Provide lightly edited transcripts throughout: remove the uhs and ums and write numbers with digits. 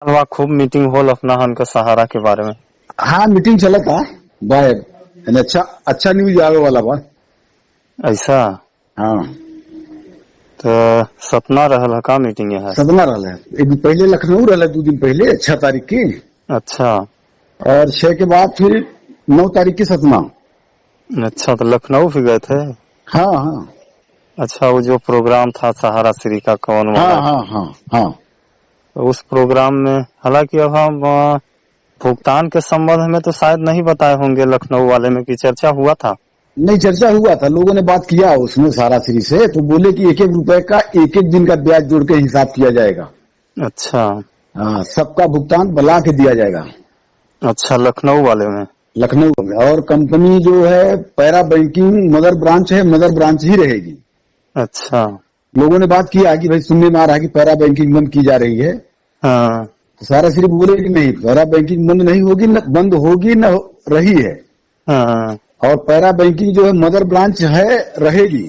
हलवा खूब meeting whole अपना हन का सहारा के बारे में। हाँ मीटिंग चला था बाहर। अच्छा अच्छा न्यूज आवे वाला बा। ऐसा हाँ तो सपना रहल है का मीटिंग है? सदमा रहा है। एक दिन पहले लखनऊ रहा 2 दिन पहले 6 तारीख की, अच्छा और 6 के बाद फिर 9 तारीख की सतना। अच्छा, तो लखनऊ भी गए थे? हाँ हाँ अच्छा, वो जो प्रोग्राम था सहारा श्री का कौन हाँ वाला, हाँ हाँ हाँ तो उस प्रोग्राम में हालांकि अब हम भुगतान के संबंध में तो शायद नहीं बताए होंगे लखनऊ वाले में, कि चर्चा हुआ था? नहीं चर्चा हुआ था, लोगों ने बात किया उसमें सारा श्री से, तो बोले कि 1-1 रुपए का 1-1 दिन का ब्याज जोड़ के हिसाब किया जाएगा। अच्छा हाँ सबका भुगतान बला के दिया जाएगा अच्छा, लखनऊ वाले में। लखनऊ में। और कंपनी जो है पैरा बैंकिंग मदर ब्रांच है, मदर ब्रांच ही रहेगी। अच्छा लोगों ने बात किया कि भाई सुनने में आ रहा है कि पैरा बैंकिंग बंद की जा रही है, हाँ तो सारा सिर्फ बोले कि नहीं पैरा बैंकिंग बंद नहीं होगी, न बंद होगी न रही है। हाँ और पैरा बैंकिंग जो है मदर ब्रांच है रहेगी।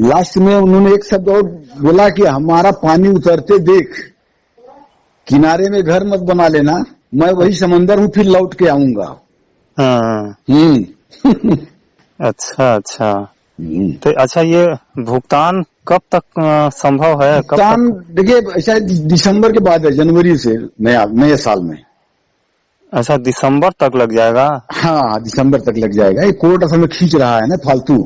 लास्ट में उन्होंने एक शब्द और बोला कि हमारा पानी उतरते देख किनारे में घर मत बना लेना, मैं वही समंदर हूँ फिर लौट के आऊंगा। हाँ अच्छा अच्छा, तो अच्छा ये भुगतान कब तक संभव है? कब भुगतान तक? देखिए शायद दिसंबर के बाद है, जनवरी से नए साल में। अच्छा, दिसंबर तक लग जाएगा? हाँ दिसंबर तक लग जाएगा। ये कोर्ट असल में खींच रहा है ना फालतू।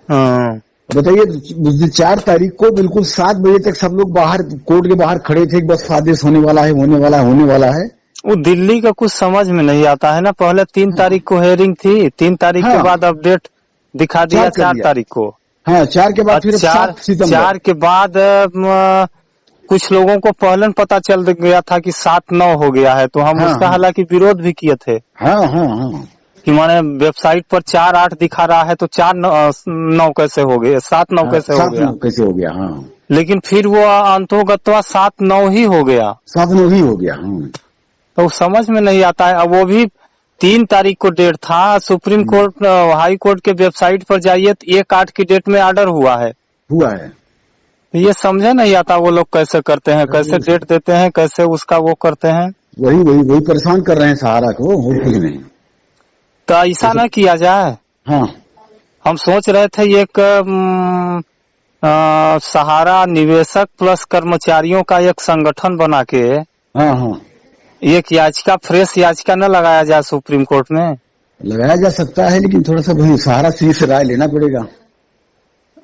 हाँ बताइए 4 तारीख को बिल्कुल 7 बजे तक सब लोग बाहर कोर्ट के बाहर खड़े थे, बस आदेश होने वाला है होने वाला है होने वाला है। वो दिल्ली का कुछ समझ में नहीं आता है ना। पहले 3 तारीख को हेयरिंग थी, 3 तारीख के हाँ बाद अपडेट दिखा दिया 4 तारीख को। हाँ 4 के बाद फिर 4 7 सितंबर। 4 के बाद कुछ लोगों को पहले पता चल गया था कि 7-9 हो गया है, तो हम हाँ उसका हाँ हालांकि विरोध भी किए थे हाँ हाँ हाँ कि माने वेबसाइट पर 4-8 दिखा रहा है तो 4-9 कैसे हो गए, 7-9 हाँ कैसे हो 7 गया। कैसे हो गया। हाँ लेकिन फिर वो अंतोगत्वा 7-9 ही हो गया, 7 ही हो गया। हाँ तो समझ में नहीं आता है। अब वो भी 3 तारीख को डेट था, सुप्रीम कोर्ट हाई कोर्ट के वेबसाइट पर जाइए तो 1-8 की डेट में ऑर्डर हुआ है। ये समझे नहीं आता वो लोग कैसे करते हैं, कैसे डेट देते हैं, कैसे उसका वो करते हैं। वही परेशान कर रहे हैं सहारा को, और कुछ नहीं। तो ऐसा ना किया जाए। हाँ हम सोच रहे थे एक सहारा निवेशक प्लस कर्मचारियों का एक संगठन बना के हाँ हाँ एक याचिका, फ्रेश याचिका न लगाया जाए सुप्रीम कोर्ट में। लगाया जा सकता है, लेकिन थोड़ा सा वही सहारा से राय लेना पड़ेगा।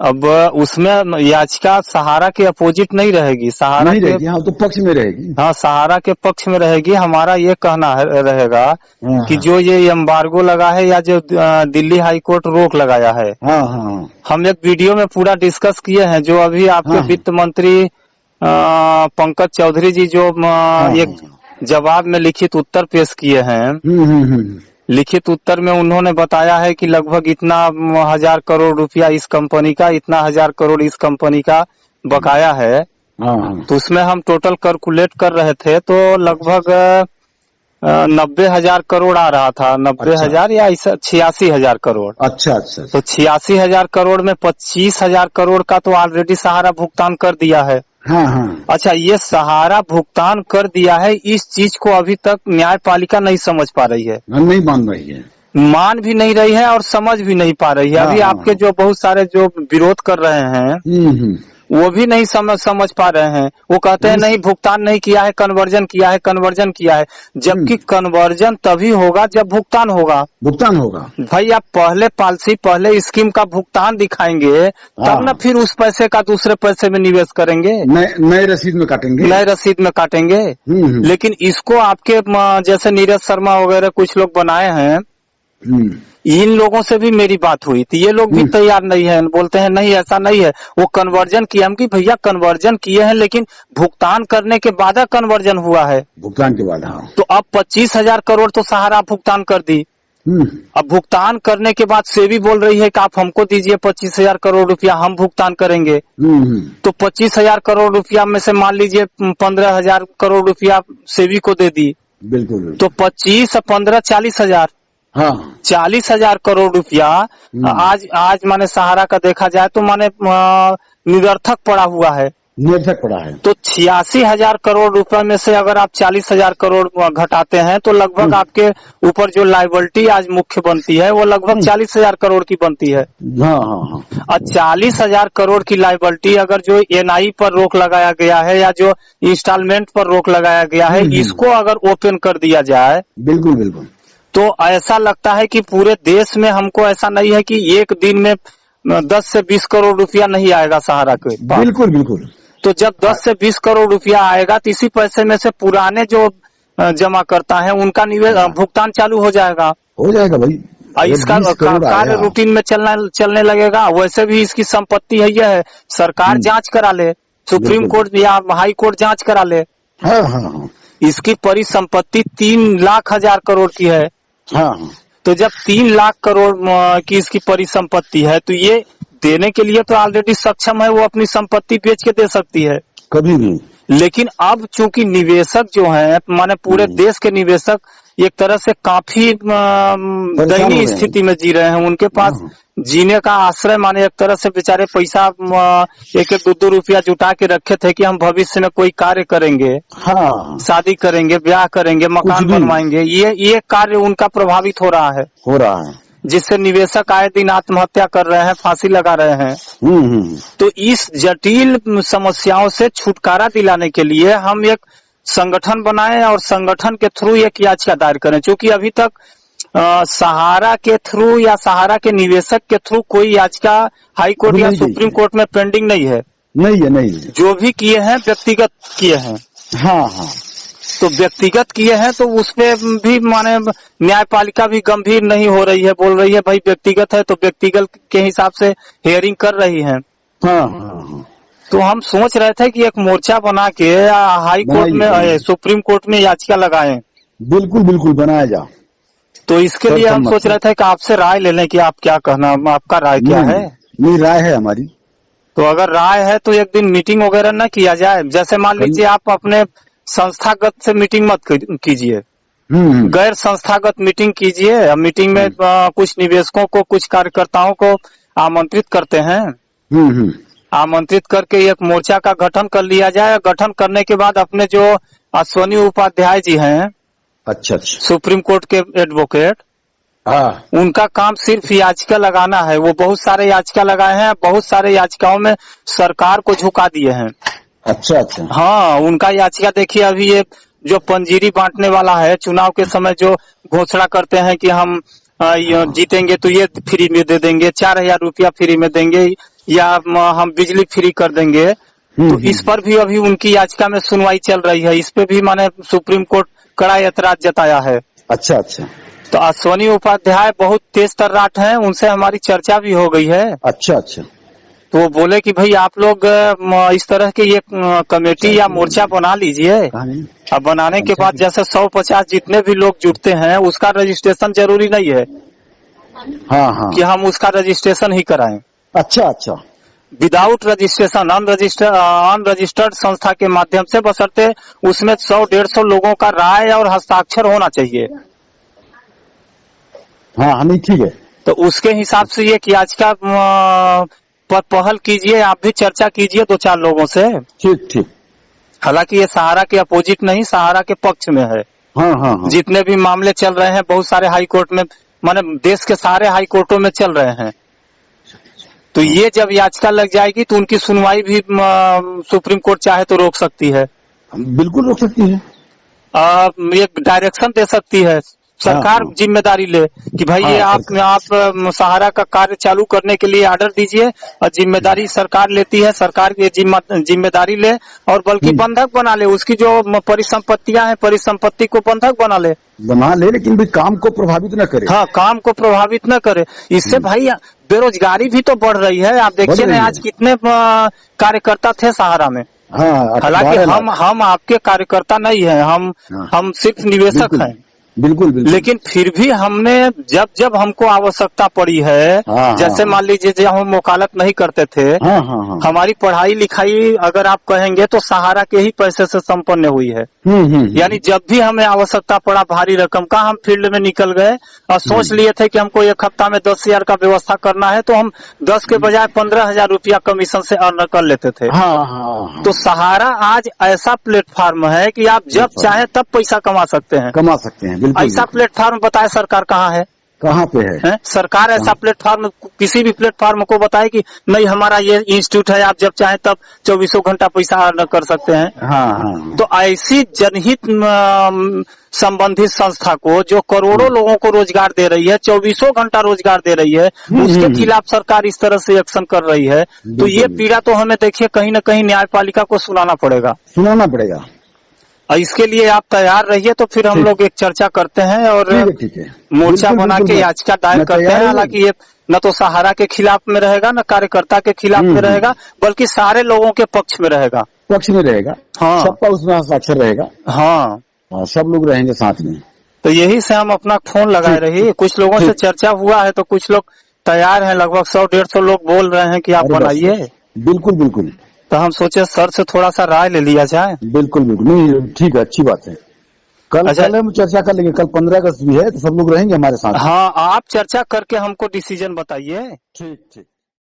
अब उसमें याचिका सहारा के अपोजिट नहीं रहेगी, सहारा नहीं के रहेगी। हाँ तो पक्ष में रहेगी। हाँ सहारा के पक्ष में रहेगी। हमारा ये कहना रहेगा कि जो ये एम्बार्गो लगा है या जो दिल्ली हाई कोर्ट रोक लगाया है, हाँ हाँ हम एक वीडियो में पूरा डिस्कस किए हैं, जो अभी आपके वित्त मंत्री पंकज चौधरी जी जो एक जवाब में लिखित उत्तर पेश किए हैं। लिखित उत्तर में उन्होंने बताया है कि लगभग इतना 1000 करोड़ रुपया इस कंपनी का, इतना 1000 करोड़ इस कंपनी का बकाया है। तो उसमें हम टोटल कैलकुलेट कर रहे थे तो लगभग 90,000 करोड़ आ रहा था। 90,000 या 86,000 करोड़। अच्छा। तो 86,000 करोड़ में 25,000 करोड़ का तो ऑलरेडी सहारा भुगतान कर दिया है। हाँ अच्छा, ये सहारा भुगतान कर दिया है, इस चीज को अभी तक न्यायपालिका नहीं समझ पा रही है, नहीं मान रही है, मान भी नहीं रही है और समझ भी नहीं पा रही है। अभी आपके जो बहुत सारे जो विरोध कर रहे हैं वो भी नहीं समझ पा रहे हैं। वो कहते हैं नहीं भुगतान नहीं किया है, कन्वर्जन किया है, कन्वर्जन किया है, जबकि कन्वर्जन तभी होगा जब भुगतान होगा। भाई आप पहले पॉलिसी, पहले स्कीम का भुगतान दिखाएंगे तब ना फिर उस पैसे का दूसरे पैसे में निवेश करेंगे, नए रसीद में काटेंगे। लेकिन इसको आपके जैसे नीरज शर्मा वगैरह कुछ लोग बनाए हैं, इन लोगों से भी मेरी बात हुई थी, ये लोग भी तैयार नहीं है, बोलते हैं नहीं ऐसा नहीं है, वो कन्वर्जन किया। हम कि भैया कन्वर्जन किए हैं लेकिन भुगतान करने के बाद कन्वर्जन हुआ है, भुगतान के बाद। हाँ तो अब 25,000 करोड़ तो सहारा भुगतान कर दी। अब भुगतान करने के बाद सेबी बोल रही है कि आप हमको दीजिए 25,000 करोड़ रुपया, हम भुगतान करेंगे। तो 25,000 करोड़ रुपया में से मान लीजिए 15,000 करोड़ रुपया सेबी को दे दी, बिल्कुल। तो 25 15 40,000, 40,000 करोड़ रुपया आज माने सहारा का देखा जाए तो माने निरर्थक पड़ा हुआ है। निरर्थक पड़ा है। तो 86,000 करोड़ रुपए में से अगर आप 40,000 करोड़ घटाते हैं तो लगभग आपके ऊपर जो लायबिलिटी आज मुख्य बनती है वो लगभग 40,000 करोड़ की बनती है। हाँ हाँ हाँ। और 40,000 करोड़ की लायबिलिटी अगर जो एनआई पर रोक लगाया गया है या जो इंस्टॉलमेंट पर रोक लगाया गया है, इसको अगर ओपन कर दिया जाए, बिल्कुल बिल्कुल, तो ऐसा लगता है कि पूरे देश में हमको ऐसा नहीं है कि एक दिन में 10 से 20 करोड़ रुपया नहीं आएगा सहारा के पास। बिल्कुल बिल्कुल। तो जब 10 से 20 करोड़ रुपया आएगा तो इसी पैसे में से पुराने जो जमा करता है उनका भुगतान चालू हो जाएगा भाई। इसका कार्य रूटीन में चलने लगेगा। वैसे भी इसकी संपत्ति है, यह है सरकार जांच करा ले, सुप्रीम कोर्ट या हाई कोर्ट जांच करा ले। हाँ हाँ हाँ। इसकी परिसंपत्ति 3,00,000 करोड़ की है। हाँ। तो जब 3,00,000 करोड़ की इसकी परिसंपत्ति है तो ये देने के लिए तो ऑलरेडी सक्षम है, वो अपनी संपत्ति बेच के दे सकती है कभी भी। लेकिन अब चूंकि निवेशक जो है, माने पूरे देश के निवेशक एक तरह से काफी दयनीय स्थिति में जी रहे हैं। उनके पास जीने का आश्रय माने एक तरह से बेचारे पैसा 1-2 रुपया जुटा के रखे थे कि हम भविष्य में कोई कार्य करेंगे, हाँ, शादी करेंगे, ब्याह करेंगे, मकान बनवाएंगे, ये कार्य उनका प्रभावित हो रहा है, जिससे निवेशक आए दिन आत्महत्या कर रहे हैं, फांसी लगा रहे हैं। तो इस जटिल समस्याओं से छुटकारा दिलाने के लिए हम एक संगठन बनाएं और संगठन के थ्रू एक याचिका दायर करें। क्योंकि अभी तक सहारा के थ्रू या सहारा के निवेशक के थ्रू कोई याचिका हाई कोर्ट या सुप्रीम कोर्ट में पेंडिंग नहीं है। नहीं। जो भी किए हैं व्यक्तिगत किए हैं। हाँ हाँ। तो व्यक्तिगत किए हैं तो उसपे भी माने न्यायपालिका भी गंभीर नहीं हो रही है, बोल रही है भाई व्यक्तिगत है तो व्यक्तिगत के हिसाब से हियरिंग कर रही है। हाँ। तो हम सोच रहे थे कि एक मोर्चा बना के हाई कोर्ट में, सुप्रीम कोर्ट में याचिका लगाएं। बिल्कुल बनाया जा। तो इसके लिए हम सोच रहे थे कि आपसे राय ले लें कि आप क्या कहना, आपका राय क्या है? नहीं, राय है हमारी। तो अगर राय है तो एक दिन मीटिंग वगैरह न किया जाए। जैसे मान लीजिए आप अपने संस्थागत से मीटिंग मत कीजिए, गैर संस्थागत मीटिंग कीजिए। मीटिंग में कुछ निवेशकों को, कुछ कार्यकर्ताओं को आमंत्रित करते हैं। आमंत्रित करके एक मोर्चा का गठन कर लिया जाए। गठन करने के बाद अपने जो अश्वनी उपाध्याय जी हैं, अच्छा, सुप्रीम कोर्ट के एडवोकेट, उनका काम सिर्फ याचिका लगाना है। वो बहुत सारे याचिका लगाए हैं, बहुत सारे याचिकाओं में सरकार को झुका दिए हैं। अच्छा। हाँ, उनका याचिका देखिए, अभी ये जो पंजीरी बांटने वाला है, चुनाव के समय जो घोषणा करते हैं कि हम जीतेंगे तो ये फ्री में दे देंगे, 4,000 रुपया फ्री में देंगे, या हम बिजली फ्री कर देंगे। तो इस पर भी अभी उनकी याचिका में सुनवाई चल रही है। इस पे भी माने सुप्रीम कोर्ट कड़ा ऐतराज जताया है। अच्छा। तो अश्वनी उपाध्याय बहुत तेज तर्राट हैं, उनसे हमारी चर्चा भी हो गई है। अच्छा। तो वो बोले कि भाई आप लोग इस तरह की ये कमेटी या मोर्चा बना लीजिए। अब बनाने के बाद जैसे 150 जितने भी लोग जुटते हैं उसका रजिस्ट्रेशन जरूरी नहीं है। हाँ। कि हम उसका रजिस्ट्रेशन ही कराएं। अच्छा। विदाउट रजिस्ट्रेशन, अनरजिस्टर्ड संस्था के माध्यम से, बशर्ते उसमें 100-150 लोगों का राय और हस्ताक्षर होना चाहिए। हाँ, नहीं, ठीक है। तो उसके हिसाब से ये याचिका पर पहल कीजिए, आप भी चर्चा कीजिए 2-4 लोगों से। ठीक। हालांकि ये सहारा के अपोजिट नहीं, सहारा के पक्ष में है। हाँ। जितने भी मामले चल रहे हैं बहुत सारे हाई कोर्ट में, माने देश के सारे हाई कोर्टों में चल रहे हैं। तो ये जब याचिका लग जाएगी तो उनकी सुनवाई भी सुप्रीम कोर्ट चाहे तो रोक सकती है। बिल्कुल रोक सकती है। एक डायरेक्शन दे सकती है, सरकार जिम्मेदारी ले कि भाई ये आप सहारा का कार्य चालू करने के लिए ऑर्डर दीजिए, और जिम्मेदारी सरकार लेती है, सरकार ये जिम्मेदारी ले, और बल्कि बंधक बना ले, उसकी जो परिसंपत्तियां हैं परिसंपत्ति को बंधक बना ले, लेकिन भी काम को प्रभावित न करे। हाँ, काम को प्रभावित न करे। इससे भाई बेरोजगारी भी तो बढ़ रही है। आप देखिए ना, आज कितने कार्यकर्ता थे सहारा में। हालांकि हम आपके कार्यकर्ता नहीं है, हम सिर्फ निवेशक हैं। बिल्कुल बिल्कुल। लेकिन फिर भी हमने जब जब हमको आवश्यकता पड़ी है, हाँ, जैसे हाँ, मान लीजिए जब हम वकालत नहीं करते थे, हाँ हाँ हाँ। हमारी पढ़ाई लिखाई अगर आप कहेंगे तो सहारा के ही पैसे से संपन्न हुई है। यानी जब भी हमें आवश्यकता पड़ा भारी रकम का, हम फील्ड में निकल गए और सोच लिए थे कि हमको एक हफ्ता में 10,000 का व्यवस्था करना है, तो हम 10 के बजाय 15,000 रुपया कमीशन से अर्न कर लेते थे। हाँ हाँ। तो सहारा आज ऐसा प्लेटफॉर्म है कि आप जब चाहे तब पैसा कमा सकते हैं। कमा सकते हैं, बिल्कुल। ऐसा प्लेटफॉर्म बताए सरकार कहाँ है? कहाँ पे है? सरकार ऐसा प्लेटफॉर्म किसी भी प्लेटफॉर्म को बताए कि नहीं हमारा ये इंस्टीट्यूट है, आप जब चाहे तब 24 घंटा पैसा अर्न कर सकते हैं। हाँ हाँ। तो ऐसी जनहित संबंधित संस्था को जो करोड़ों लोगों को रोजगार दे रही है, 24 घंटा रोजगार दे रही है, उसके खिलाफ सरकार इस तरह से एक्शन कर रही है, तो ये पीड़ा तो हमें देखिए कहीं न कहीं न्यायपालिका को सुनाना पड़ेगा। और इसके लिए आप तैयार रहिए, तो फिर हम लोग एक चर्चा करते हैं और ठीक है। मोर्चा बना के याचिका दायर करते हैं। हालांकि ये न तो सहारा के खिलाफ में रहेगा, न कार्यकर्ता के खिलाफ में रहेगा, बल्कि सारे लोगों के पक्ष में रहेगा। हाँ, सबका उसमें हस्ताक्षर रहेगा। हाँ, सब लोग रहेंगे साथ में। तो यही से हम अपना फोन लगाए रही। कुछ लोगों से चर्चा हुआ है, तो कुछ लोग तैयार हैं, लगभग 100-150 लोग बोल रहे हैं कि आप बनाइए। बिल्कुल बिल्कुल। तो हम सोचे सर से थोड़ा सा राय ले लिया जाए। बिल्कुल बिल्कुल, नहीं ठीक है, अच्छी बात है। कल हम चर्चा कर लेंगे। कल 15 अगस्त भी है, तो सब लोग रहेंगे हमारे साथ। हाँ, आप चर्चा करके हमको डिसीजन बताइए। ठीक ठीक।